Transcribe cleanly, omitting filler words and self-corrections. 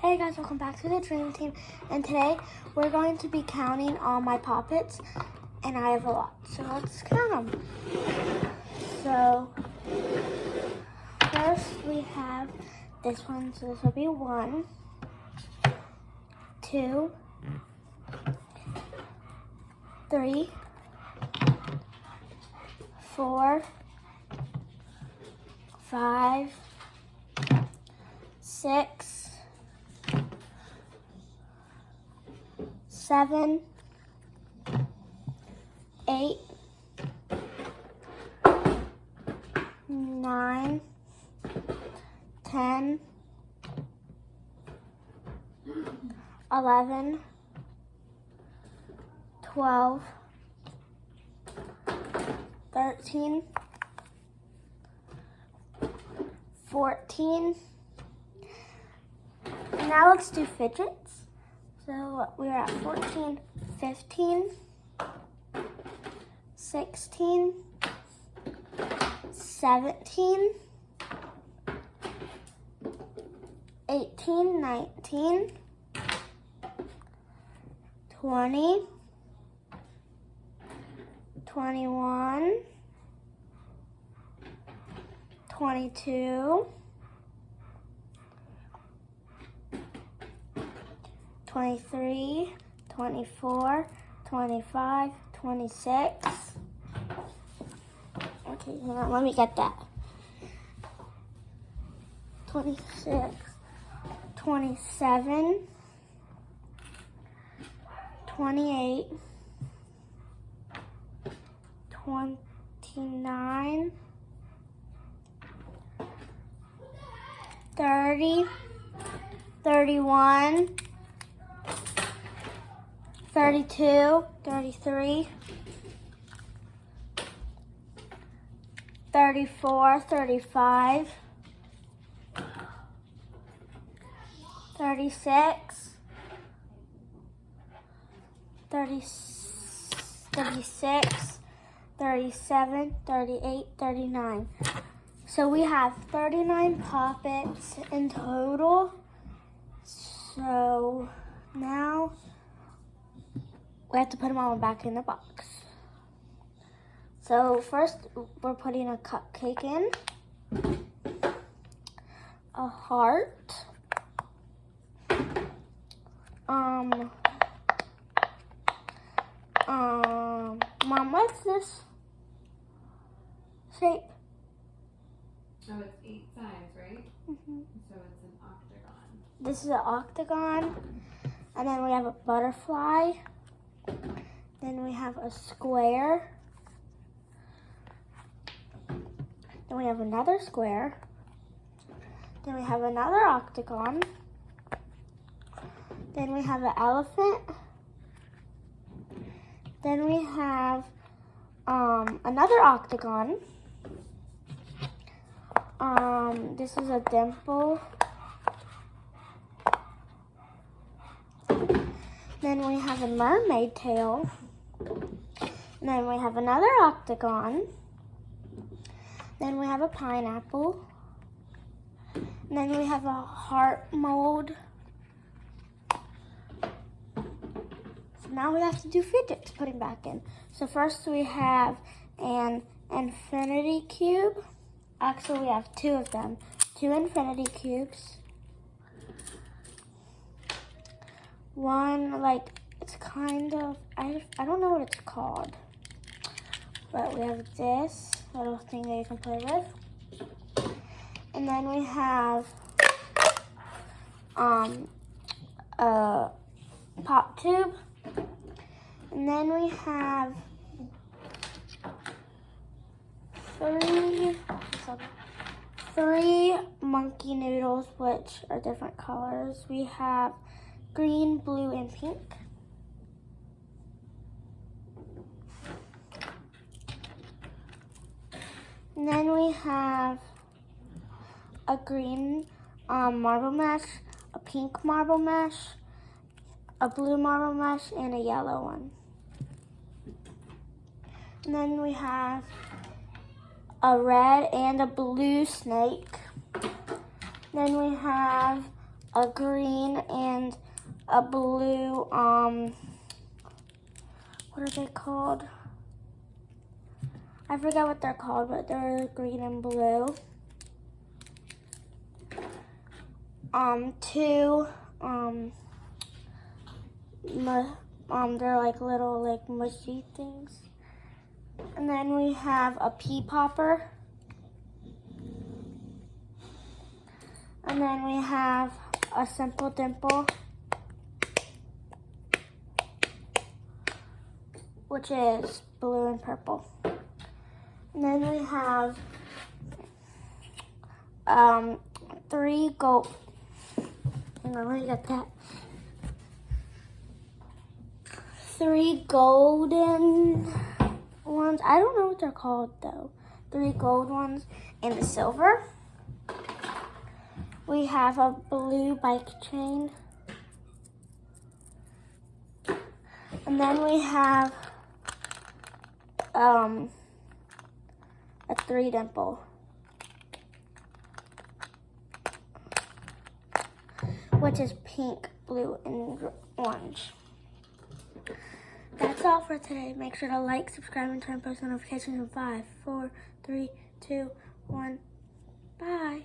Hey guys, welcome back to the Dream Team, and today we're going to be counting all my poppets, and I have a lot, so let's count them. So first we have this one, so this will be 1, 2, 3, 4, 5, 6, 7, 8, 9, 10, 11, 12, 13, 14. Now let's do fidgets. So we're at 14, 15, 16, 17, 18, 19, 20, 21, 22, 23, 24, 25, 26. Okay, hang on, let me get that. 26, 27, 28, 29, 30, 31, 32, 33, 34, 35, 36, 36, 37, 38, 39. So we have 39 poppets in total. So now we have to put them all back in the box. So first we're putting a cupcake in, a heart, Mom, what's this shape? Oh, it's 8 sides, right? Mm-hmm. So it's an octagon. This is an octagon, and then we have a butterfly, then we have a square, then we have another square, then we have another octagon, then we have an elephant, then we have another octagon. This is a dimple. Then we have a mermaid tail. And then we have another octagon. Then we have a pineapple. And then we have a heart mold. So now we have to do fidgets, putting back in. So first we have an infinity cube. Actually, we have 2 of them. 2 infinity cubes. One, like, it's kind of, I don't know what it's called. But we have this little thing that you can play with. And then we have a pop tube. And then we have 3 monkey noodles, which are different colors. We have green, blue, and pink. And then we have a green marble mesh, a pink marble mesh, a blue marble mesh, and a yellow one. And then we have a red and a blue snake. Then we have a green and a blue, what are they called? I forgot what they're called, but they're green and blue. Two, they're like little like mushy things. And then we have a pea popper. And then we have a simple dimple, which is blue and purple. And then we have three gold. Hang on, where you got that? Three golden ones. I don't know what they're called though. Three gold ones and a silver. We have a blue bike chain. And then we have a three dimple, which is pink, blue, and orange. That's all for today. Make sure to like, subscribe, and turn post notifications in 5, 4, 3, 2, 1. Bye.